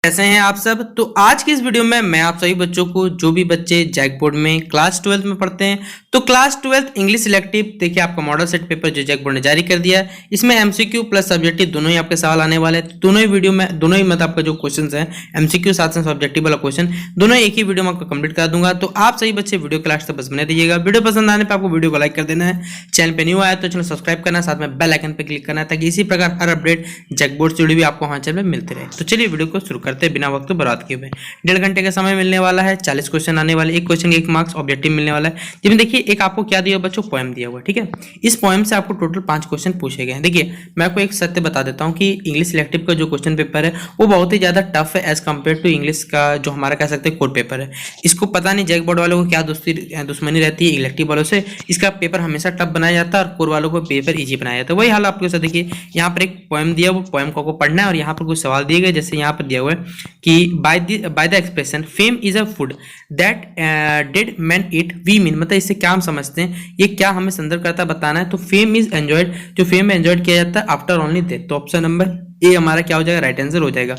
कैसे हैं आप सब। तो आज की इस वीडियो में मैं आप सभी बच्चों को, जो भी बच्चे जैक बोर्ड में क्लास 12 में पढ़ते हैं, तो क्लास 12 इंग्लिश सिलेक्टिव देखिए आपका मॉडल सेट पेपर जो जैक बोर्ड ने जारी कर दिया है, इसमें एमसीक्यू प्लस सब्जेक्टिव दोनों ही आपके सवाल आने वाले हैं। दोनों ही वीडियो में दोनों ही मतलब आपका जो क्वेश्चन है एमसीक्यू साथ साथ सब्जेक्टिव वाला क्वेश्चन दोनों एक ही वीडियो में आपको कंप्लीट कर दूंगा। तो आप सही बच्चे वीडियो क्लास तक बस बने रहिएगा। वीडियो पसंद आने पर आपको वीडियो को लाइक कर देना है, चैनल पे न्यू आया तो चैनल सब्सक्राइब करना, साथ में बेल आइकन पे क्लिक करना है ताकि इसी प्रकार हर अपडेट जैक बोर्ड से जुड़ी भी आपको हमारे चैनल में मिलते रहे। तो चलिए वीडियो को शुरू करते हैं बिना वक्त बर्बाद किए हुए। 1.5 घंटे का समय मिलने वाला है, 40 क्वेश्चन आने वाले, एक क्वेश्चन 1 मार्क्स ऑब्जेक्टिव मिलने वाला है। जिसमें देखिए एक आपको क्या दिया बच्चों, पोएम दिया हुआ है, ठीक है। इस पोएम से आपको टोटल 5 क्वेश्चन पूछे गए हैं। देखिए मैं आपको एक सत्य बता देता हूं कि इंग्लिश सिलेक्टिव का जो क्वेश्चन पेपर है वो बहुत ही ज्यादा टफ है एज कम्पेयर टू इंग्लिश का जो हमारा कह सकते हैं कोर पेपर है। इसको पता नहीं जैक बोर्ड वालों को क्या दुश्मनी रहती है इलेक्टिव वालों से, इसका पेपर हमेशा टफ बनाया जाता है और कोर वालों को पेपर ईजी बनाया जाता है। वही हाल आपके साथ देखिए यहाँ पर एक पोएम दिया, वो पोएम को पढ़ना है और यहाँ पर कुछ सवाल दिए गए। जैसे यहाँ पर दिया हुआ है कि by the expression fame is a food that did man it we mean, मतलब इससे क्या हम समझते हैं, ये क्या हमें संदर्भ करता बताना है। तो फेम इज एंजॉयड, जो फेम एंजॉयड किया जाता है आफ्टर ओनली डेथ। तो ऑप्शन नंबर ए हमारा क्या हो जाएगा, राइट आंसर हो जाएगा।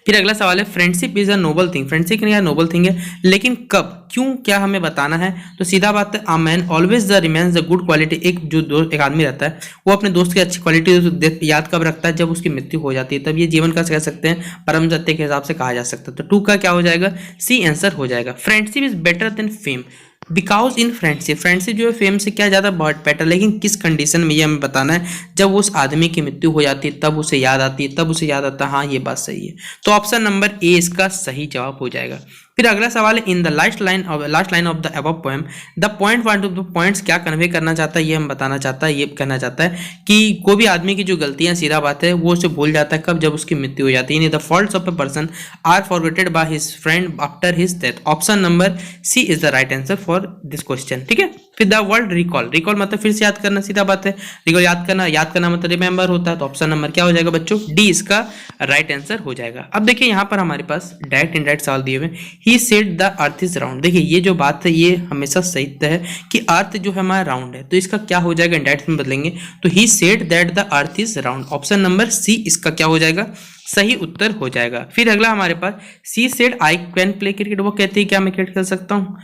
फिर अगला सवाल है friendship is a Nobel thing. Friendship क्या नोबल थिंग है, लेकिन कब क्यों क्या हमें बताना है। तो सीधा बात है, a man always the remains the good quality. एक जो दोस्त एक आदमी रहता है वो अपने दोस्त की अच्छी क्वालिटी याद कब रखता है, जब उसकी मृत्यु हो जाती है, तब ये जीवन का कह सकते हैं परम सत्य के हिसाब से कहा जा सकता है। तो 2 का क्या हो जाएगा, सी आंसर हो जाएगा। Friendship is better than fame because in friendship जो है फेम से क्या ज़्यादा बहुत बेटर, लेकिन किस कंडीशन में ये हमें बताना है, जब उस आदमी की मृत्यु हो जाती है तब उसे याद आती है, तब उसे याद आता है हाँ ये बात सही है। तो ऑप्शन नंबर ए इसका सही जवाब हो जाएगा। फिर अगला सवाल है in the last line of the above poem the point one of the points क्या कन्वे करना चाहता है, ये हम बताना चाहता है। ये कहना चाहता है कि कोई भी आदमी की जो गलतियां सीधा बात है वो उसे भूल जाता है कब, जब उसकी मृत्यु हो जाती है। The faults of a person are forgeted by his friend after his death. Option number C is the right answer for this question, ठीक है। फिर द वर्ड रिकॉल, रिकॉल मतलब फिर से याद करना, सीधा बात है। रिकॉल याद करना मतलब रिमेंबर होता है। तो ऑप्शन नंबर क्या हो जाएगा बच्चों, डी इसका राइट आंसर हो जाएगा। अब देखिए यहाँ पर हमारे पास डायरेक्ट इनडायरेक्ट सवाल दिए हुए, he said the earth is round. देखिए ये जो बात है ये हमेशा सही है कि अर्थ जो है हमारा राउंड है, तो इसका क्या हो जाएगा, इनडायरेक्ट में बदलेंगे तो he said that the earth is round. Option number C इसका क्या हो जाएगा, सही उत्तर हो जाएगा। फिर अगला हमारे पास she said I can play cricket, वो कहती है क्या मैं क्रिकेट खेल सकता हूँ।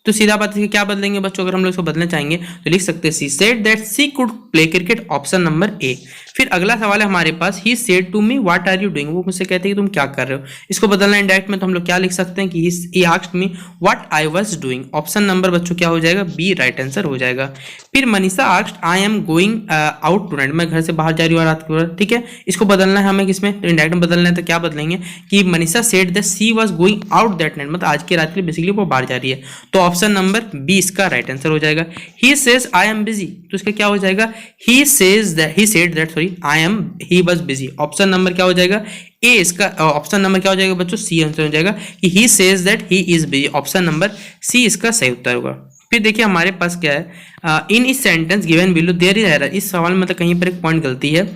तो सीधा बात है क्या बदलेंगे बच्चों, अगर हम लोग इसको बदलना चाहेंगे तो लिख सकते हैं she said that she could play cricket. Option number A. फिर अगला सवाल है हमारे पास he said to me what are you doing, वो मुझसे कहते हैं कि तुम क्या कर रहे हो। इसको बदलना इंडायरेक्ट में तो हम लोग क्या लिख सकते हैं कि he asked me what I was doing. Option number बच्चों क्या हो जाएगा, बी राइट आंसर हो जाएगा। फिर Manisha asked I am going out tonight, मैं घर से बाहर जा रही हूँ रात को, ठीक है। इसको बदलना है हमें किसमें, तो इंडायरेक्ट में बदलना है तो क्या बदलेंगे कि Manisha said that she was going out that night, मतलब आज की रात के लिए बेसिकली वो बाहर जा रही है। तो ऑप्शन नंबर बी इसका राइट आंसर हो जाएगा। He says I am busy, तो इसका क्या हो जाएगा, ही said that he was busy. Option number क्या हो जाएगा, ए इसका। ऑप्शन नंबर क्या हो जाएगा बच्चों, सी आंसर हो जाएगा कि he says that he is busy. Option number C इसका सही उत्तर होगा। फिर देखिए हमारे पास क्या है, इन इस sentence given below there is error. इस सवाल में मतलब कहीं पर एक पॉइंट गलती है।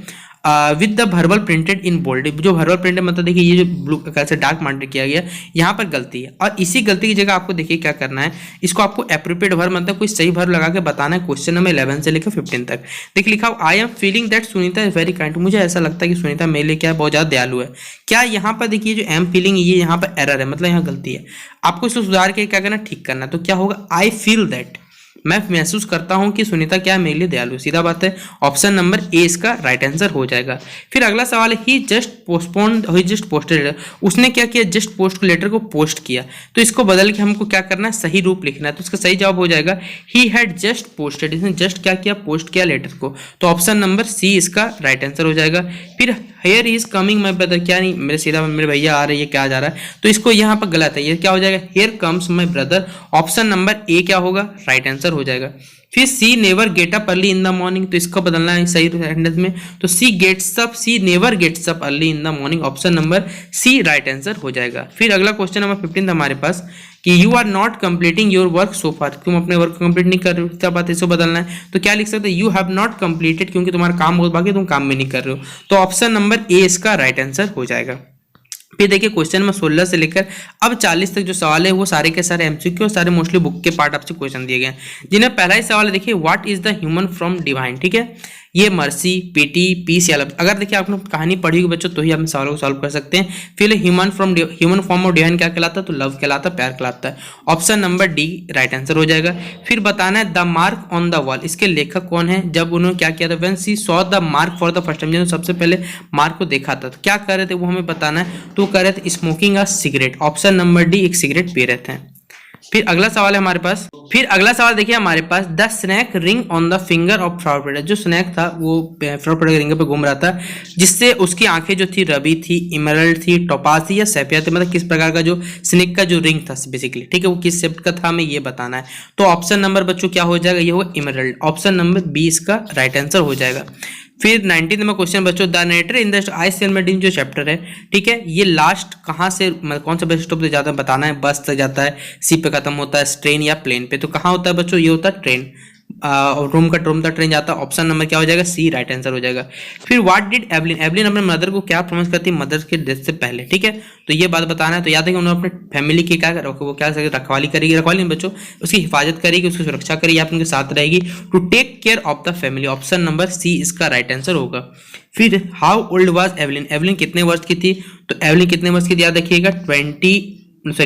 With the verbal printed in bold, जो वर्बल प्रिंटेड मतलब देखिए ये जो ब्लू कैसे डार्क मार्केट किया गया यहाँ पर गलती है, और इसी गलती की जगह आपको देखिए क्या करना है, इसको आपको एप्रोप्रिएट वर्ब मतलब कोई सही वर्ब लगा के बताना है। क्वेश्चन नंबर 11 से लेकर 15 तक देखिए लिखा I am feeling that Sunita is very kind, मुझे ऐसा लगता है कि सुनीता मेरे लिए क्या बहुत ज्यादा दयालु है। क्या यहाँ पर देखिए जो एम फीलिंग ये यहाँ पर एरर है, मतलब यहाँ गलती है, आपको इसको सुधार के क्या करना, ठीक करना। तो क्या होगा, आई फील दैट, मैं महसूस करता हूं कि सुनीता क्या मेरे लिए दयालु, सीधा बात है। ऑप्शन नंबर ए इसका राइट आंसर हो जाएगा। फिर अगला सवाल है ही जस्ट पोस्टेड, उसने क्या किया, जस्ट पोस्ट लेटर को पोस्ट किया, तो इसको बदल के हमको क्या करना है, सही रूप लिखना है। तो इसका सही जवाब हो जाएगा ही हैड जस्ट पोस्टेड, इसने जस्ट क्या किया, पोस्ट किया लेटर को। तो ऑप्शन नंबर सी इसका राइट आंसर हो जाएगा। फिर here is coming my brother, क्या नहीं मेरे सीधा मेरे भैया आ रहे हैं, क्या जा रहा है, तो इसको यहाँ पर गलत है, ये क्या हो जाएगा, here comes my brother. Option number A क्या होगा, राइट आंसर हो जाएगा। फिर she never get up early in the morning, तो इसको बदलना है सही सेंटेंस में, तो she never gets up early in the morning. Option number C right answer हो जाएगा। फिर अगला क्वेश्चन नंबर 15 हमारे पास कि you are not completing your work so far, तुम अपने वर्क कंप्लीट नहीं कर रहे हो, क्या बात है, इसको बदलना है। तो क्या लिख सकते हैं, यू हैव नॉट कंप्लीटेड, क्योंकि तुम्हारा काम बहुत बाकी, तुम काम में नहीं कर रहे हो। तो ऑप्शन नंबर ए इसका राइट आंसर हो जाएगा। फिर देखिए क्वेश्चन में 16 से लेकर अब 40 तक जो सवाल है वो सारे के सारे एमसीक्यू और सारे मोस्टली बुक के पार्ट आपसे क्वेश्चन दिए गए हैं। जिन्हें पहला ही सवाल है देखिए what is the human from divine, ठीक है। ये मर्सी, पीटी, पीस या लव। अगर देखिए आपने कहानी पढ़ी होगी बच्चों तो ही आप सवालों को सॉल्व कर सकते हैं। फिर ह्यूमन फॉर्म ऑफ डिवाइन क्या कहलाता है, तो लव कहलाता है, प्यार कहलाता है। Option number D right answer हो जाएगा। फिर बताना है the mark on the wall, इसके लेखक कौन है, जब उन्होंने क्या किया था, when she saw the mark for the first time, जब सबसे पहले मार्क को देखा था तो क्या कर रहे थे वो हमें बताना है। तो कर रहे थे smoking a cigarette, option number D एक सिगरेट पी रहे थे। फिर अगला सवाल है हमारे पास, फिर अगला सवाल देखिए हमारे पास, the snake ring on the finger of Frau Frieda, जो स्नैक था वो फ्रॉडफिडर के रिंग पे घूम रहा था, जिससे उसकी आंखें जो थी रबी थी, इमरल्ड थी, टोपाज थी या सेपिया थी, मतलब किस प्रकार का जो स्नैक का जो रिंग था बेसिकली, ठीक है, वो किस शेप का था हमें ये बताना है। तो ऑप्शन नंबर बच्चों क्या हो जाएगा, ये होगा इमरल्ड, ऑप्शन नंबर बी इसका राइट आंसर हो जाएगा। फिर 19 नंबर क्वेश्चन बच्चों, द नरेटर इन द आई सेलमेडीन जो चैप्टर है, ठीक है, ये लास्ट कहाँ से मतलब कौन सा बस स्टॉप से जाता है बताना है। बस से जाता है, सी पे खत्म होता है, ट्रेन या प्लेन पे, तो कहाँ होता है बच्चों, ये होता है ट्रेन, रूम का ट्रेन जाता है, ऑप्शन नंबर क्या हो जाएगा, सी राइट आंसर हो जाएगा। फिर व्हाट डिड एवलिन, एवलिन अपने मदर को क्या प्रॉमिस करती है मदर के डेथ से पहले, ठीक है, तो ये बात बताना है। तो याद है कि उन्होंने अपने फैमिली की क्या वो क्या रखवाली करेगी, रखवाली नहीं बच्चों, उसकी हिफाजत करेगी, उसकी सुरक्षा करेगी, आप उनके साथ रहेगी, to take care of the family, option number C इसका राइट आंसर होगा। फिर how old was Evelyn, Evelyn कितने वर्ष की थी, तो एवलिन कितने वर्ष की थी याद रखिएगा,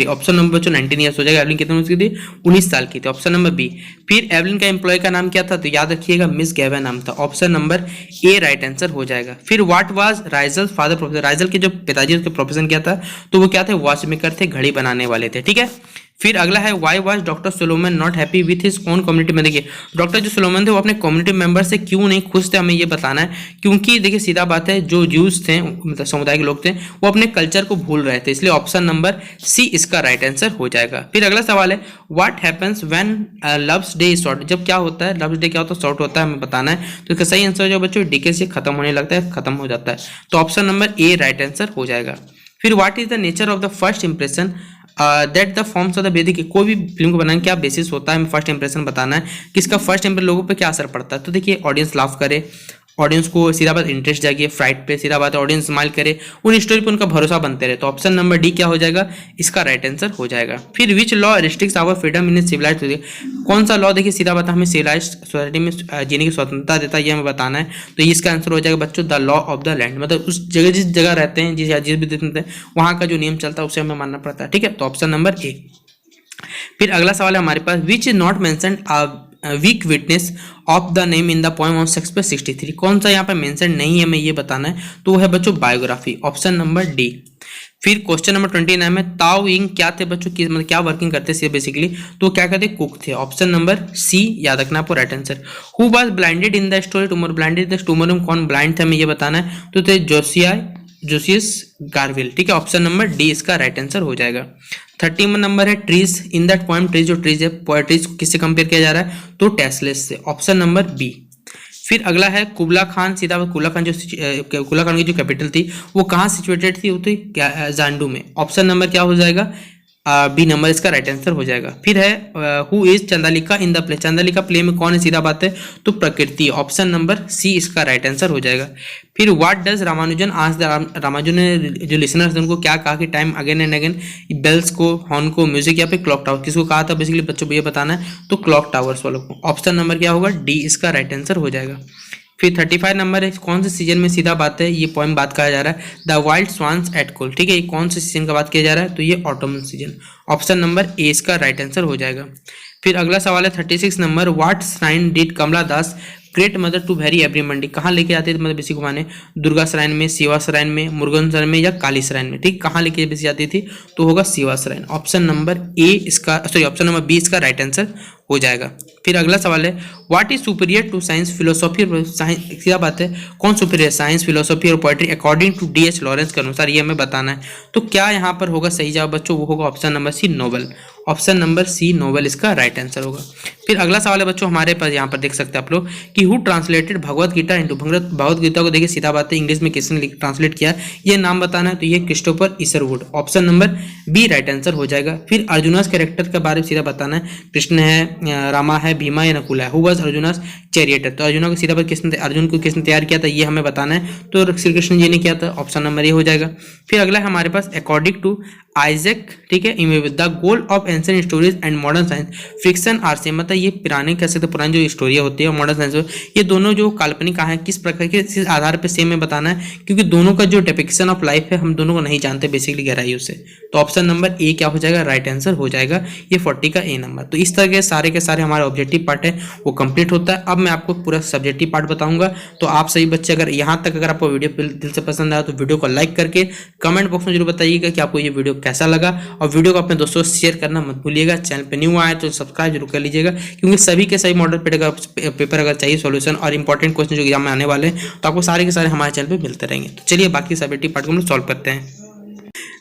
ऑप्शन नंबर बच्चों 19 ईयर्स हो जाएगा। एवलिन कितने वर्ष की थी, 19 साल की थी, ऑप्शन नंबर बी। फिर एवलिन का एम्प्लॉय का नाम क्या था, तो याद रखिएगा मिस गैवा नाम था, ऑप्शन नंबर ए राइट आंसर हो जाएगा। फिर व्हाट वाज राइजल फादर प्रोफेसर, राइजल के जो पिताजी उसके प्रोफेशन क्या था, तो वो क्या थे, वॉच मेकर थे, घड़ी बनाने वाले थे, ठीक है। फिर अगला है why was doctor Solomon not happy with his own community में, देखिए डॉक्टर जो सोलोमन थे वो अपने कम्युनिटी मेंबर से क्यों नहीं खुश थे, हमें ये बताना है। क्योंकि देखिए सीधा बात है, जो ज्यूज थे मतलब समुदाय के लोग थे वो अपने कल्चर को भूल रहे थे, इसलिए ऑप्शन नंबर सी इसका राइट आंसर हो जाएगा। फिर अगला सवाल है what happens when loves day is short, जब क्या होता है लव्स डे क्या होता है, शॉर्ट होता है, हमें बताना है। तो इसका सही आंसर जो बच्चों डीके से खत्म होने लगता है, खत्म हो जाता है, तो ऑप्शन नंबर ए राइट आंसर हो जाएगा। फिर what is the nature of the first impression that the forms of the basic, कोई भी फिल्म को बनाने क्या बेसिस होता है, हमें फर्स्ट इंप्रेशन बताना है कि इसका फर्स्ट इंप्रेशन लोगों पे क्या असर पड़ता है। तो देखिए ऑडियंस लाफ करे, ऑडियंस को सीधा बात इंटरेस्ट जागे, फ्राइट पे सीधा बात ऑडियंस स्माइल करे, उन स्टोरी पे उनका भरोसा बनते रहे, तो ऑप्शन नंबर डी क्या हो जाएगा, इसका राइट आंसर हो जाएगा। फिर which law restricts our freedom in civilised society, कौन सा लॉ देखिए सीधा बात हमें सिविलाइज्ड सोसाइटी में जीने की स्वतंत्रता देता है, ये हमें बताना है। तो इसका आंसर हो जाएगा बच्चों the law of the land, मतलब उस जगह जिस जगह रहते हैं, जिस भी देश में वहाँ का जो नियम चलता है उसे हमें मानना पड़ता है, ठीक है, तो ऑप्शन नंबर ए। फिर अगला सवाल है हमारे पास, which is not mentioned weak witness of the name in the poem of Shakespeare 63, कौन सा यहाँ पे मेंशन नहीं है हमें ये बताना है, तो वो है बच्चों बायोग्राफी, ऑप्शन नंबर डी। फिर क्वेश्चन नंबर 29 में ताओ इंग क्या थे बच्चों, की मतलब क्या वर्किंग करते थे बेसिकली, तो क्या कहते कुक थे, ऑप्शन नंबर सी याद रखना आपको right answer. Who was blinded in the story tomorrow, blinded in the tomorrow में कौन ब्लाइंड थे हमें ये बताना है, तो थे जोसियस गारविल, ठीक है, ऑप्शन नंबर डी इसका राइट आंसर हो जाएगा। 30 नंबर है trees in that poem, trees जो ट्रीज है पोएट्रीज किससे कंपेयर किया जा रहा है, तो टेस्लेस से, ऑप्शन नंबर बी। फिर अगला है कुबला खान, सीधा कुबला खान कुबला खान की जो कैपिटल थी वो कहाँ सिचुएटेड थी, वो थी जांडू में, ऑप्शन नंबर क्या हो जाएगा, बी नंबर इसका राइट आंसर हो जाएगा। फिर है who is Chandalika in the play, Chandalika play में कौन है, सीधा बात है तो प्रकृति, ऑप्शन नंबर सी इसका राइट आंसर हो जाएगा। फिर व्हाट डज रामानुजन आज रामानुजन ने जो लिसनर्स उनको क्या कहा कि time again and again bells को, हॉर्न को, म्यूजिक या फिर क्लॉक टावर, किसको कहा था बेसिकली बच्चों को ये बताना है, तो क्लॉक टावर्स वालों को, ऑप्शन नंबर क्या होगा, डी इसका राइट आंसर हो जाएगा। फिर 35 नंबर है कौन से सीजन में, सीधा बात है ये पोएम बात कहा जा रहा है द वाइल्ड स्वान्स एट कोल, ठीक है, ये कौन से सीजन का बात किया जा रहा है, तो ये Ottoman season, option number A इसका राइट आंसर हो जाएगा। फिर अगला सवाल है 36 नंबर, what shrine did Kamala Das great mother to very every Monday, कहाँ लेके जाते थे मतलब बेसी घुमाने, दुर्गा श्राइन में, शिवा श्राइन में, मुरुगन श्राइन में या काली श्राइन में, ठीक, कहाँ लेके बेसी जाती थी, तो होगा Shiva shrine, option number A इसका ऑप्शन नंबर बी इसका राइट आंसर हो जाएगा। फिर अगला सवाल है what is superior to science philosophy, science क्या बात है कौन सुपीरियर, साइंस फिलोसॉफी और poetry according to D H Lawrence के अनुसार, ये हमें बताना है। तो क्या यहाँ पर होगा सही जवाब बच्चों, वो होगा option number C novel, option number C novel इसका राइट आंसर होगा। फिर अगला सवाल है बच्चों हमारे पास यहाँ पर देख सकते हैं आप लोग कि who translated Bhagavad Gita into, Bhagavad Gita को देखिए सीधा बात है इंग्लिश में किसने ट्रांसलेट किया ये नाम बताना है, तो ये Christopher Isherwood, option number B right answer हो जाएगा। फिर अर्जुनास कैरेक्टर के बारे में सीधा बताना है, कृष्ण है, रामा है, भीमा या नकुला है, हु वाज अर्जुनास चैरियटर, तो अर्जुना को सीधा बात किसने, अर्जुन को किसने तैयार किया था ये हमें बताना है, तो श्री कृष्ण जी ने किया था, ऑप्शन नंबर ए हो जाएगा। फिर अगला है हमारे पास अकॉर्डिंग टू आइजैक, ठीक है, the goal of ancient stories and modern science fiction are same, मतलब ये पुराने कह सकते पुरानी जो स्टोरियाँ होती है और मॉडर्न साइंस, ये दोनों जो काल्पनिक कहाँ है, किस प्रकार के किस आधार पर सेम में बताना है, क्योंकि दोनों का जो डिपिक्शन ऑफ लाइफ है हम दोनों को नहीं जानते बेसिकली गहराइयों से। तो ऑप्शन नंबर ए क्या हो जाएगा, राइट आंसर हो जाएगा ये 40 का ए नंबर। तो इस तरह के सारे हमारे ऑब्जेक्टिव पार्ट है वो कंप्लीट होता है। अब मैं आपको पूरा सब्जेक्टिव पार्ट बताऊंगा। तो आप सभी बच्चे अगर यहाँ तक अगर आपको वीडियो दिल से पसंद आया तो वीडियो को लाइक करके कमेंट बॉक्स में जरूर बताइएगा कि आपको ये वीडियो कैसा लगा, और वीडियो को अपने दोस्तों से शेयर करना मत भूलिएगा। चैनल पे न्यू आए तो सब्सक्राइब जरूर कर लीजिएगा, क्योंकि सभी के सभी मॉडल पेपर अगर चाहिए सॉल्यूशन और इंपॉर्टेंट क्वेश्चन जो एग्जाम में आने वाले हैं तो आपको सारे के सारे हमारे चैनल पे मिलते रहेंगे। तो चलिए बाकी सब्जेक्टिव पार्ट को हम लोग सॉल्व करते हैं।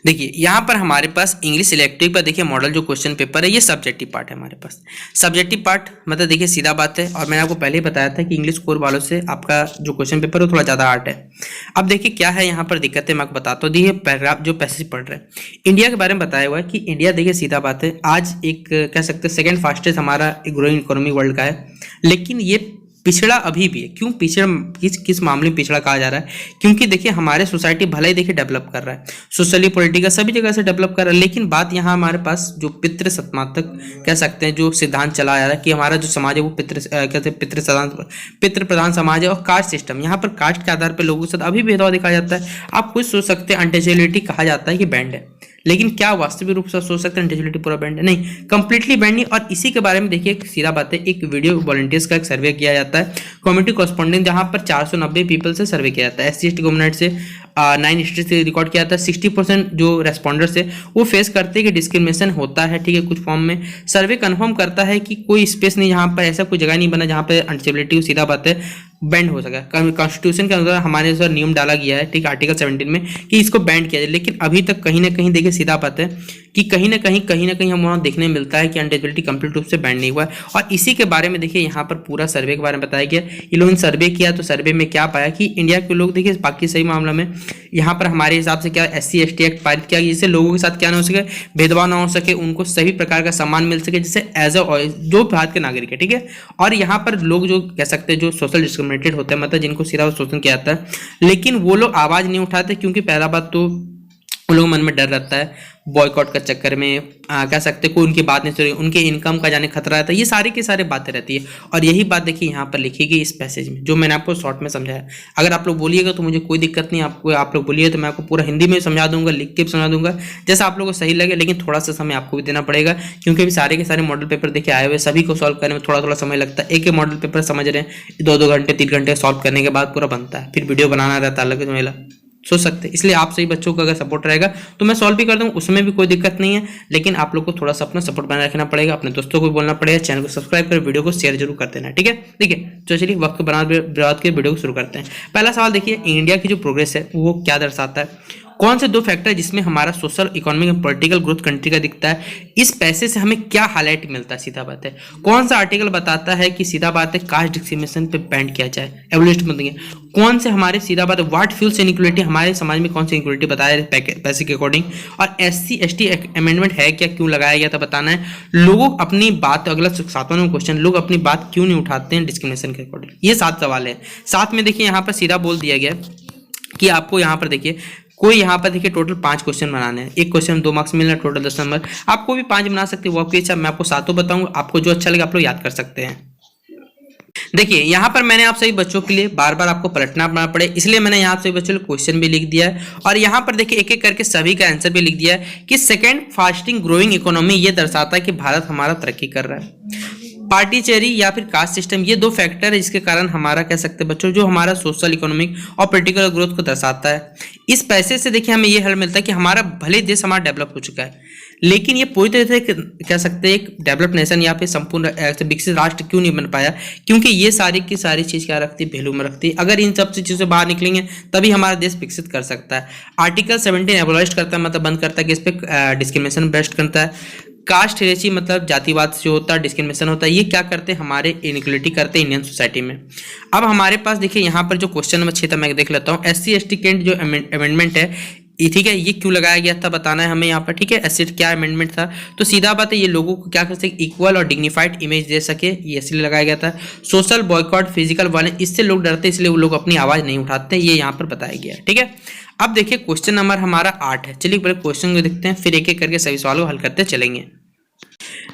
देखिए यहाँ पर हमारे पास इंग्लिश इलेक्टिव पर देखिए मॉडल जो क्वेश्चन पेपर है ये सब्जेक्टिव पार्ट है हमारे पास। सब्जेक्टिव पार्ट मतलब देखिए सीधा बात है, और मैंने आपको पहले ही बताया था कि इंग्लिश कोर वालों से आपका जो क्वेश्चन पेपर है वो थोड़ा ज़्यादा हार्ड है। अब देखिए क्या है यहाँ पर दिक्कत है, मैं आपको बताता हूँ। देखिए पैराग्राफ जो पैसेज पढ़ रहे हैं इंडिया के बारे में बताया हुआ है कि इंडिया देखिए सीधा बात है आज एक कह सकते हैं सेकेंड फास्टेस्ट हमारा ग्रोइंग इकोनॉमी वर्ल्ड का है, लेकिन ये पिछड़ा अभी भी है। क्यों पिछड़ा, किस मामले में पिछड़ा कहा जा रहा है, क्योंकि देखिए हमारे सोसाइटी भले ही देखिए डेवलप कर रहा है, सोशली पॉलिटिकल सभी जगह से डेवलप कर रहा है, लेकिन बात यहाँ हमारे पास जो पितृ सत्तात्मक कह सकते हैं जो सिद्धांत चला जा रहा है कि हमारा जो समाज है वो कहते हैं पितृ प्रधान समाज है, और कास्ट सिस्टम, यहाँ पर कास्ट के आधार पर लोगों के साथ अभी भेदभाव दिखाया जाता है। आप खुद सोच सकते हैं अनटचेबिलिटी कहा जाता है कि बैंड है, लेकिन क्या वास्तविक रूप से सोच सकते हैं अनटचेबिलिटी पूरा बैंड है? नहीं, कंप्लीटली बैंड नहीं। और इसी के बारे में देखिए सीधा बात है, एक वीडियो वॉलंटियर्स का एक सर्वे किया जाता है कम्युनिटी कॉरेस्पॉन्डेंट, जहां पर 490 पीपल से सर्वे किया जाता है। SC/ST कम्युनिटी से 9 स्टेट से रिकॉर्ड किया जाता है। 60% जो रेस्पॉन्डर्स है वो फेस करते हैं कि डिस्क्रिमिनेशन होता है, ठीक है, कुछ फॉर्म में। सर्वे कंफर्म करता है कि कोई स्पेस नहीं जहाँ पर ऐसा कोई जगह नहीं बना जहाँ पर अनटचेबिलिटी सीधा बात है बैंड हो सका। कॉन्स्टिट्यूशन के अनुसार हमारे सर नियम डाला गया है, ठीक, आर्टिकल 17 में कि इसको बैंड किया जाए, लेकिन अभी तक कहीं ना कहीं देखिए सीधा बात है कि कहीं ना कहीं हम वहाँ देखने मिलता है कि अनटचेबिलिटी कंप्लीट रूप से बैंड नहीं हुआ है। और इसी के बारे में देखिए यहाँ पर पूरा सर्वे के बारे में बताया गया। ये लोगों ने सर्वे किया तो सर्वे में क्या पाया कि इंडिया के लोग देखिए बाकी सही मामला में यहाँ पर हमारे हिसाब से क्या SC/ST एक्ट पारित किया, जिससे लोगों के साथ क्या ना हो सके, भेदभाव ना हो सके, उनको सभी प्रकार का सम्मान मिल सके, जैसे एज अ जो भारत के नागरिक है, ठीक है। और यहाँ पर लोग जो कह सकते हैं जो सोशल डिस्क्रिमिनेटेड होते हैं, मतलब जिनको सीधा शोषण किया जाता है, लेकिन वो लोग आवाज नहीं उठाते, क्योंकि पहला बात तो उन लोगों मन में डर रहता है बॉयकॉट का चक्कर में कह सकते कोई उनकी बात नहीं सुनी, उनके इनकम का जाने खतरा रहता है, ये सारी की सारी बातें रहती है। और यही बात देखिए यहाँ पर लिखी गई इस पैसेज में, जो मैंने आपको शॉर्ट में समझाया। अगर आप लोग बोलिएगा तो मुझे कोई दिक्कत नहीं, आप लोग बोलिए तो मैं आपको पूरा हिंदी में समझा दूंगा, लिख के भी समझा दूंगा, जैसा आप लोगों को सही लगे, लेकिन थोड़ा सा समय आपको भी देना पड़ेगा, क्योंकि अभी सारे के सारे मॉडल पेपर देखिए आए हुए, सभी को सॉल्व करने में थोड़ा थोड़ा समय लगता है। एक मॉडल पेपर समझ रहे हैं 2-2 घंटे 3 घंटे सॉल्व करने के बाद पूरा बनता है, फिर वीडियो बनाना रहता है अलग मेला, सोच सकते हैं। इसलिए आप सही बच्चों का अगर सपोर्ट रहेगा तो मैं सॉल्व भी कर दूंगा, उसमें भी कोई दिक्कत नहीं है, लेकिन आप लोग को थोड़ा सा अपना सपोर्ट बनाए रखना पड़ेगा, अपने दोस्तों को भी बोलना पड़ेगा, चैनल को सब्सक्राइब कर वीडियो को शेयर जरूर कर देना, ठीक है। देखिए तो चलिए वक्त बर्बाद के वीडियो को शुरू करते हैं। पहला सवाल देखिए, इंडिया की जो प्रोग्रेस है वो क्या दर्शाता है? कौन से 2 फैक्टर जिसमें हमारा social economic and political growth country का दिखता है? इस पैसे से हमें क्या हाईलाइट मिलता है? सीधा बात है, कौन सा आर्टिकल बताता है कि सीधा बात है कास्ट डिस्क्रिमिनेशन पे बैंड किया जाए, एवोल्यूशन में देंगे। कौन से हमारे सीधा बात है व्हाट फ्यूल्स इनइक्वालिटी, हमारे समाज में कौन सी इनइक्वालिटी बताया पैसे के अकॉर्डिंग, और SC/ST अमेंडमेंट है क्या, क्यों लगाया गया था बताना है। लोगों अपनी बात, अगला 7वां नंबर क्वेश्चन, लोग अपनी बात क्यों नहीं उठाते हैं डिस्क्रिमिनेशन के अकॉर्डिंग। ये 7 सवाल है। साथ में देखिए यहाँ पर सीधा बोल दिया गया कि आपको यहाँ पर देखिए कोई यहाँ पर देखिए टोटल 5 क्वेश्चन बनाने हैं, एक क्वेश्चन 2 मार्क्स मिलना, टोटल 10 नंबर। आपको भी 5 बना सकते हैं, वो आपकी इच्छा, मैं आपको 7 बताऊंगा, आपको जो अच्छा लगे आप लोग याद कर सकते हैं। देखिए यहाँ पर मैंने आप सभी बच्चों के लिए बार बार आपको पलटना पड़े, इसलिए मैंने यहाँ सभी बच्चों के क्वेश्चन भी लिख दिया है, और यहाँ पर देखिए एक एक करके सभी का आंसर भी लिख दिया है कि सेकेंड फास्टिंग ग्रोइंग इकोनॉमी ये दर्शाता है कि भारत हमारा तरक्की कर रहा है। पार्टीचेरी या फिर कास्ट सिस्टम, ये 2 फैक्टर है जिसके कारण हमारा कह सकते हैं बच्चों जो हमारा सोशल इकोनॉमिक और पॉलिटिकल ग्रोथ को दर्शाता है। इस पैसे से देखिए हमें ये हल मिलता है कि हमारा भले देश हमारा डेवलप हो चुका है, लेकिन ये पूरी तरह से कह सकते हैं एक डेवलप नेशन या फिर संपूर्ण विकसित राष्ट्र क्यों नहीं बन पाया, क्योंकि ये सारी की सारी चीज क्या रखती है, वैल्यू में रखती है। अगर इन सब चीजों से बाहर निकलेंगे तभी हमारा देश विकसित कर सकता है। आर्टिकल 17 एबोलिश करता है, मतलब बंद करता है कि इस पे डिस्क्रिमिनेशन बेस्ट करता है। कास्ट हेरेसी मतलब जातिवाद जो होता है, डिस्क्रिमिनेशन होता है, ये क्या करते हैं हमारे इनइक्वालिटी करते हैं इंडियन सोसाइटी में। अब हमारे पास देखिए यहाँ पर जो क्वेश्चन नंबर 6 था मैं देख लेता हूँ, SC/ST के जो अमेंडमेंट है, ठीक है, ये क्यों लगाया गया था बताना है हमें यहाँ पर, ठीक है। SC क्या अमेंडमेंट था, तो सीधा बात है ये लोगों को क्या कर सके, इक्वल और डिग्निफाइड इमेज दे सके, ये इसलिए लगाया गया था। सोशल बॉयकॉट, फिजिकल वायलेंस, इससे लोग डरते, इसलिए वो लोग अपनी आवाज नहीं उठाते, ये यहाँ पर बताया गया, ठीक है। अब देखिए क्वेश्चन नंबर हमारा 8 है। चलिए पहले क्वेश्चन को देखते हैं, फिर एक एक करके सभी सवालों को हल करते चलेंगे।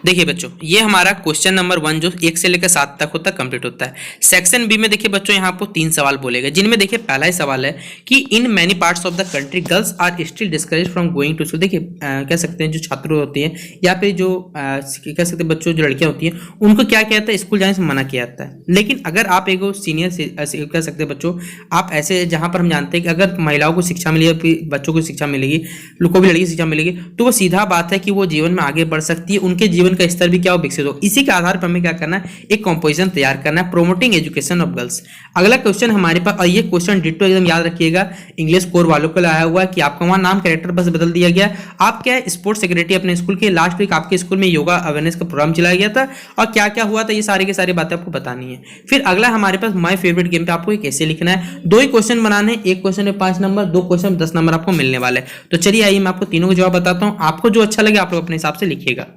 देखिए बच्चों, ये हमारा क्वेश्चन नंबर 1 जो 1 से लेकर 7 तक होता है कंप्लीट होता है। सेक्शन बी में देखिए बच्चों यहाँ पर 3 सवाल बोलेगा, जिनमें देखिए पहला ही सवाल है कि in many parts of the country girls are still discourage from going to school. देखिए कह सकते हैं जो छात्र होती हैं या फिर जो कह सकते हैं बच्चों जो लड़कियां होती हैं उनको क्या कहता है, स्कूल जाने से मना किया जाता है। लेकिन अगर आप एक सीनियर कह सकते हैं बच्चों, आप ऐसे जहां पर हम जानते हैं कि अगर महिलाओं को शिक्षा मिली फिर बच्चों को शिक्षा मिलेगी, को भी लड़की शिक्षा मिलेगी, तो वो सीधा बात है कि वो जीवन में आगे बढ़ सकती है, उनके जीवन का स्तर भी क्या हो विकसित हो। इसी के आधार पर हमें क्या करना है, एक कंपोजिशन तैयार करना है, प्रोमोटिंग एजुकेशन ऑफ गर्ल्स। अगला क्वेश्चन हमारे पास, और ये क्वेश्चन डिट्टो एकदम याद रखिएगा, इंग्लिश कोर वालों को आया हुआ है कि आपका वहां नाम कैरेक्टर बस बदल दिया गया। आप क्या स्पोर्ट्स सेक्रेटरी अपने स्कूल के, लास्ट वीक आपके स्कूल में योगा अवेयरनेस का प्रोग्राम चलाया गया था और क्या क्या हुआ था, ये सारी की सारी बातें आपको बतानी है। फिर अगला हमारे पास माय फेवरेट गेम पे आपको कैसे लिखना है। 2 ही क्वेश्चन बनाने, एक क्वेश्चन में 5 नंबर, 2 क्वेश्चन में 10 नंबर आपको मिलने वाले। तो चलिए आइए मैं आपको तीनों के जवाब बताता हूं, आपको जो अच्छा लगे आप लोग अपने हिसाब से लिखिएगा।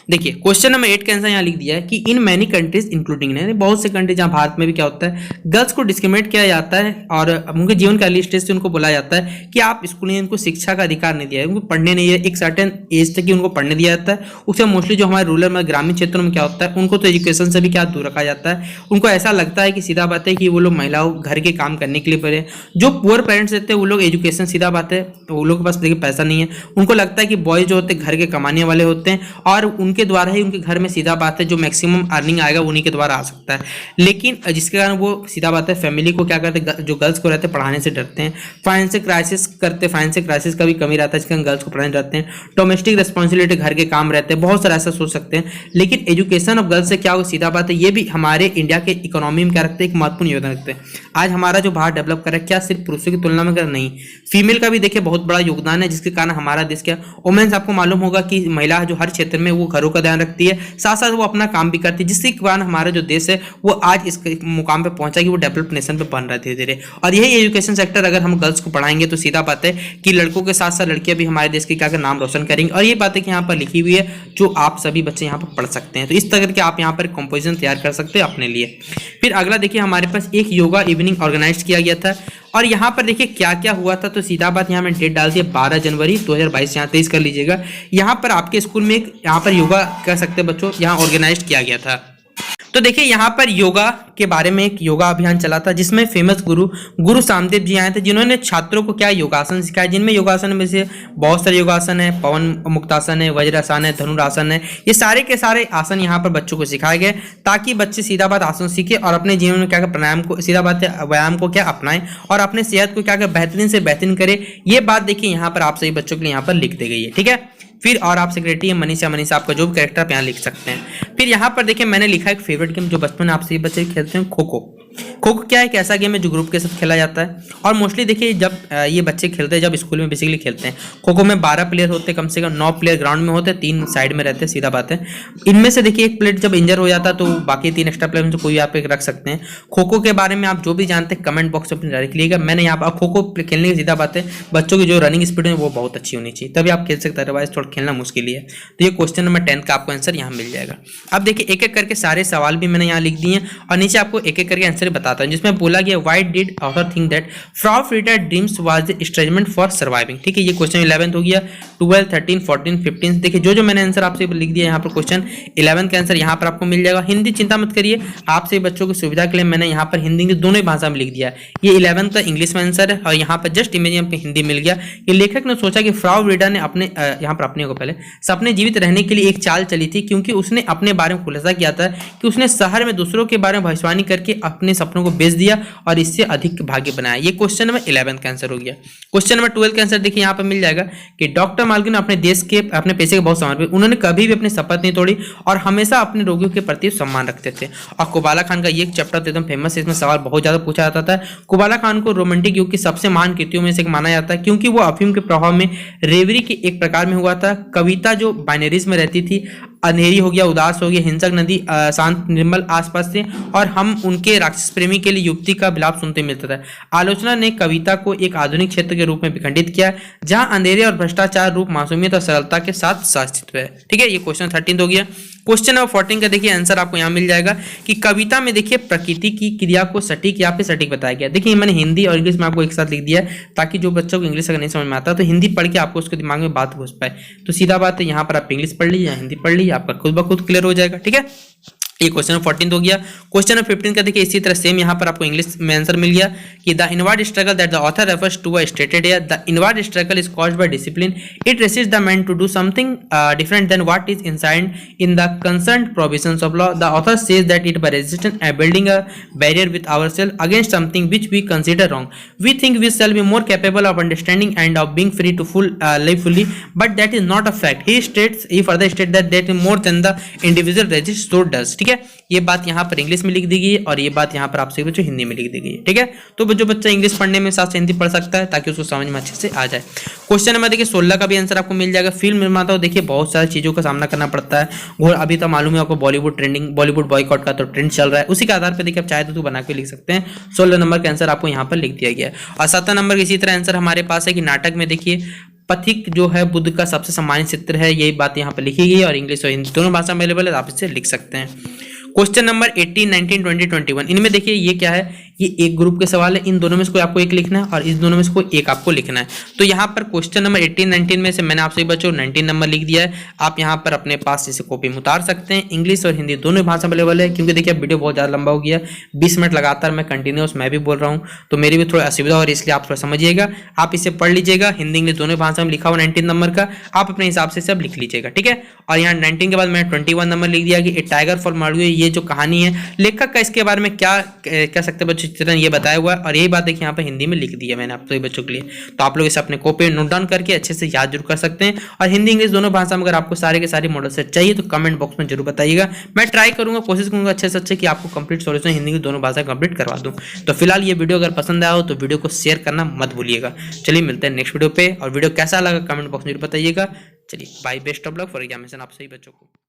देखिए क्वेश्चन नंबर 8 का आंसर यहाँ लिख दिया है कि इन मैनी कंट्रीज इंक्लूडिंग, बहुत से कंट्री जहाँ भारत में भी क्या होता है, गर्ल्स को डिस्क्रिमिनेट किया जाता है और उनके जीवन का अर्ली स्टेज से उनको बोला जाता है कि आप स्कूल में उनको शिक्षा का अधिकार नहीं दिया है, उनको पढ़ने नहीं है, एक सर्टेन एज तक ही उनको पढ़ने दिया जाता है। उससे मोस्टली जो हमारे रूरल में ग्रामीण क्षेत्रों में क्या होता है, उनको तो एजुकेशन से भी क्या दूर रखा जाता है। उनको ऐसा लगता है कि सीधा बात है कि वो लोग महिलाओं घर के काम करने के लिए पड़े। जो पुअर पेरेंट्स रहते हैं वो लोग एजुकेशन, सीधा बात है वो लोग के पास देखिए पैसा नहीं है, उनको लगता है कि बॉयज जो होते हैं घर के कमाने वाले होते हैं और उनके द्वारा ही उनके घर में सीधा बात है जो मैक्सिमम अर्निंग आएगा उन्हीं के द्वारा आ सकता है। लेकिन जिसके कारण वो सीधा बात है फैमिली को क्या करते हैं, जो गर्ल्स को रहते हैं पढ़ाने से डरते हैं, फाइनेंशियल क्राइसिस करते, फाइनेंशियल क्राइसिस का भी कमी रहता है जिसके कारण गर्ल्स को पढ़ाने डरते हैं। डोमेस्टिक रिस्पॉन्सिबिलिटी, घर के काम रहते हैं, बहुत सारा ऐसा सोच सकते हैं। लेकिन एजुकेशन ऑफ गर्ल्स से क्या हो, सीधा बात है ये भी हमारे इंडिया के इकोनॉमी में क्या रखते हैं, एक महत्वपूर्ण योगदान रखते हैं। आज हमारा जो भारत डेवलप कर रहा है क्या सिर्फ पुरुषों की तुलना में कर नहीं, फीमेल का भी देखिए बहुत बड़ा योगदान है, जिसके कारण हमारा देश क्या, वुमेन्स आपको मालूम होगा कि महिला जो हर क्षेत्र में वो घरों का ध्यान रखती है, साथ साथ वो अपना काम भी करती है, जिसके कारण हमारा जो देश है वो आज इस मुकाम पे पहुंचा कि वो डेवलप्ड नेशन पे बन रहा है धीरे धीरे। और यही एजुकेशन सेक्टर अगर हम गर्ल्स को पढ़ाएंगे तो सीधा बात है कि लड़कों के साथ साथ लड़कियां भी हमारे देश के क्या नाम रोशन करेंगे। और ये बातें यहाँ पर लिखी हुई है जो आप सभी बच्चे यहाँ पर पढ़ सकते हैं। तो इस तरह के आप यहाँ पर कंपोजिशन तैयार कर सकते हैं अपने लिए। फिर अगला देखिए हमारे पास एक योगा इवनिंग ऑर्गेनाइज किया गया था और यहाँ पर देखिए क्या क्या हुआ था। तो सीधा बात यहाँ में डेट डाल दी 12 जनवरी 2022, यहाँ 23 कर लीजिएगा। यहाँ पर आपके स्कूल में एक यहाँ पर योगा कर सकते हैं बच्चों, यहाँ ऑर्गेनाइज किया गया था। तो देखिए यहाँ पर योगा के बारे में एक योगा अभियान चला था जिसमें फेमस गुरु सामदेव जी आए थे, जिन्होंने छात्रों को क्या योगासन सिखाया, जिनमें योगासन में से बहुत सारे योगासन है, पवन मुक्तासन है, वज्रासन है, धनुरासन है, ये सारे के सारे आसन यहाँ पर बच्चों को सिखाए गए ताकि बच्चे सीधा बात आसन सीखे और अपने जीवन में क्या प्राणायाम को, सीधा बात है व्यायाम को क्या अपनाएं और अपने सेहत को क्या बेहतरीन से बेहतरीन करे। ये बात देखिए यहाँ पर आप सभी बच्चों के लिए यहाँ पर लिख दी गई है, ठीक है। फिर और आप सेक्रेटरी मनीषा आपका जो भी कैरेक्टर आप यहाँ लिख सकते हैं। फिर यहाँ पर देखिए मैंने लिखा एक फेवरेट गेम जो बचपन में आपसे बच्चे खेलते हैं, खो खो। खो खो क्या है, एक ऐसा गेम है जो ग्रुप के साथ खेला जाता है और मोस्टली देखिए जब ये बच्चे खेलते हैं, जब स्कूल में बेसिकली खेलते हैं, खो खो में 12 प्लेयर होते हैं, कम से कम 9 प्लेयर ग्राउंड में होते हैं, 3 साइड में रहते हैं, सीधा बात है। इनमें से देखिए एक प्लेयर जब इंजर हो जाता है तो बाकी 3 एक्स्ट्रा प्लेयर में से कोई आप एक रख सकते हैं। खो खो के बारे में आप जो भी जानते हैं कमेंट बॉक्स में डायरेक्ट लिखिएगा। मैंने यहाँ पर खो खो खेलने की सीधा बात है बच्चों की जो रनिंग स्पीड है वो बहुत अच्छी होनी चाहिए, तभी आप खेल सकते हैं, अदरवाइज थोड़ा खेलना मुश्किल है। तो ये क्वेश्चन नंबर 10 का आपको आंसर यहाँ मिल जाएगा। अब देखिए एक एक करके सारे सवाल भी मैंने यहाँ लिख दिए हैं और नीचे आपको एक एक करके आंसर बताता हूँ, जिसमें बोला गया why did author think that Frau Frieda dreams was the instrument for surviving. ठीक है, ये क्वेश्चन 11th हो गया, 12, 13, 14, 15। देखिए जो मैंने आंसर आपसे लिख दिया यहाँ पर क्वेश्चन 11 का आंसर यहाँ पर आपको मिल जाएगा। हिंदी चिंता मत करिए, आपसे बच्चों की सुविधा के लिए मैंने यहाँ पर हिंदी की दोनों भाषा में लिख दिया। ये 11th का इंग्लिश में आंसर है और यहाँ पर जस्ट इमेज पे हिंदी मिल गया। ये लेखक ने सोचा कि फ्रॉ फ्रीडर ने अपने यहाँ पर अपने को पहले सपने जीवित रहने के लिए एक चाल चली थी, क्योंकि उसने अपने बारे में खुलासा किया था कि उसने शहर में दूसरों के बारे में भविष्यवाणी करके अपने सपनों को बेच दिया और इससे अधिक भाग्य बनाया। ये क्वेश्चन नंबर 11 का आंसर हो गया। क्वेश्चन नंबर 12 का आंसर देखिए यहाँ पर मिल जाएगा कि डॉक्टर मालकिन अपने देश के अपने पैसे के बहुत समर्पित, उन्होंने कभी भी अपनी शपथ नहीं तोड़ी और हमेशा अपने रोगियों के प्रति सम्मान रखते थे। और कुबाला खान का ये चैप्टर एकदम फेमस है, इसमें सवाल बहुत ज्यादा पूछा जाता था। कुबाला खान को रोमांटिक युग की सबसे महान कृतियों में से एक माना जाता है, क्योंकि वो अफीम के प्रभाव में रेवरी के एक प्रकार में हुआ था। कविता जो बाइनरीज में रहती थी, अंधेरी हो गया, उदास हो गया, हिंसक नदी, शांत निर्मल आसपास से, और हम उनके राक्षस प्रेमी के लिए युक्ति का विलाप सुनते मिलता था। आलोचना ने कविता को एक आधुनिक क्षेत्र के रूप में विखंडित किया जहां अंधेरे और भ्रष्टाचार रूप मासूमियत और सरलता के साथ शासित है। ठीक है, ये क्वेश्चन 13 हो गया। क्वेश्चन नंबर 14 का देखिए आंसर आपको यहाँ मिल जाएगा कि कविता में देखिए प्रकृति की क्रिया को सटीक या फिर सटीक बताया गया। देखिए मैंने हिंदी और इंग्लिश में आपको एक साथ लिख दिया है ताकि जो बच्चों को इंग्लिश अगर नहीं समझ में आता तो हिंदी पढ़ के आपको उसके दिमाग में बात घुस पाए। तो सीधा बात है, यहाँ पर आप इंग्लिश पढ़ लीजिए या हिंदी पढ़ लीजिए, आपका खुद ब खुद क्लियर हो जाएगा। ठीक है, ये क्वेश्चन 14 हो गया। क्वेश्चन नंबर 15 का देखिए इसी तरह सेम यहाँ पर आपको इंग्लिश में आंसर मिल गया कि the inward struggle that the author refers to a stated here, the inward struggle is caused by discipline, it resist the man to do something different than what is inside in the concerned provisions of law, the author says that it by resistance and building a barrier with ourself against something which we consider wrong, we think we shall be more capable of understanding and of being free to live fully, but that is not a fact, he further state that is more than the individual resist so does. ठीक है, ये बात यहाँ पर English में लिख दी गई है और ये बात यहाँ पर आप सभी बच्चों हिंदी में लिख दी गई है। ठीक है, तो जो बच्चा इंग्लिश पढ़ने में साथ से हिंदी पढ़ सकता है ताकि उसको समझ में अच्छे से आ जाए। क्वेश्चन नंबर देखिए 16 का भी आंसर आपको मिल जाएगा। फिल्म निर्माताओं देखिए बहुत सारी चीजों का सामना करना पड़ता है, और अभी तो मालूम है आपको बॉलीवुड बॉयकॉट का तो ट्रेंड चल रहा है, उसी के आधार पर देखिए आप चाहे तो बना के लिख सकते हैं। 16 नंबर का आंसर आपको यहाँ पर लिख दिया गया है। और 17 नंबर इसी तरह आंसर हमारे पास है कि नाटक में देखिए पथिक जो है बुद्ध का सबसे सम्मानित चित्र है, यही बात यहाँ पर लिखी गई है और इंग्लिश और हिंदी दोनों भाषा में अवेलेबल है, आप इसे लिख सकते हैं। क्वेश्चन नंबर 18, 19, 20, 21 इनमें देखिए ये क्या है, ये एक ग्रुप के सवाल है, इन दोनों में से कोई आपको एक लिखना है और इस दोनों में से कोई एक आपको लिखना है। तो यहाँ पर क्वेश्चन नंबर 18, 19 में से मैंने आपसे बच्चों 19 नंबर लिख दिया है, आप यहाँ पर अपने पास इसे कॉपी में उतार सकते हैं। इंग्लिश और हिंदी दोनों भाषा अवेलेबल है, क्योंकि देखिए वीडियो बहुत ज़्यादा लंबा हो गया, 20 मिनट लगातार मैं कंटिन्यूस मैं भी बोल रहा हूँ, तो मेरी भी थोड़ी असुविधा हो रही है, इसलिए आप थोड़ा समझिएगा, आप इसे पढ़ लीजिएगा। हिंदी इंग्लिश दोनों भाषा में लिखा हुआ 19 नंबर का, आप अपने हिसाब से सब लिख लीजिएगा। ठीक है, और यहाँ 19 के बाद मैंने 21 नंबर लिख दिया कि ए टाइगर फॉर मालवीय, ये जो कहानी है लेखक का इसके बारे में क्या कह सकते हैं बच्चों, चित्रण ये बताया हुआ है, और यही बात है कि यहाँ पे हिंदी में लिख दी है मैंने आप सभी बच्चों के लिए। तो आप लोग इसे अपने कॉपी में नोट डाउन करके अच्छे से याद जरूर कर सकते हैं। और हिंदी इंग्लिश दोनों भाषा में अगर आपको सारे के सारे मॉडल सेट चाहिए तो कमेंट बॉक्स में जरूर बताइएगा, मैं ट्राई करूंगा, कोशिश करूंगा अच्छे से अच्छे कि आपको कंप्लीट सॉल्यूशन हिंदी की दोनों भाषा कंप्लीट करवा दूं। तो फिलहाल ये वीडियो अगर पसंद आया हो तो वीडियो को शेयर करना मत भूलिएगा। चलिए मिलते हैं नेक्स्ट वीडियो पे, और वीडियो कैसा लगा कमेंट बॉक्स में जरूर बताइएगा। चलिए bye, best of luck for examination आप सभी बच्चों को।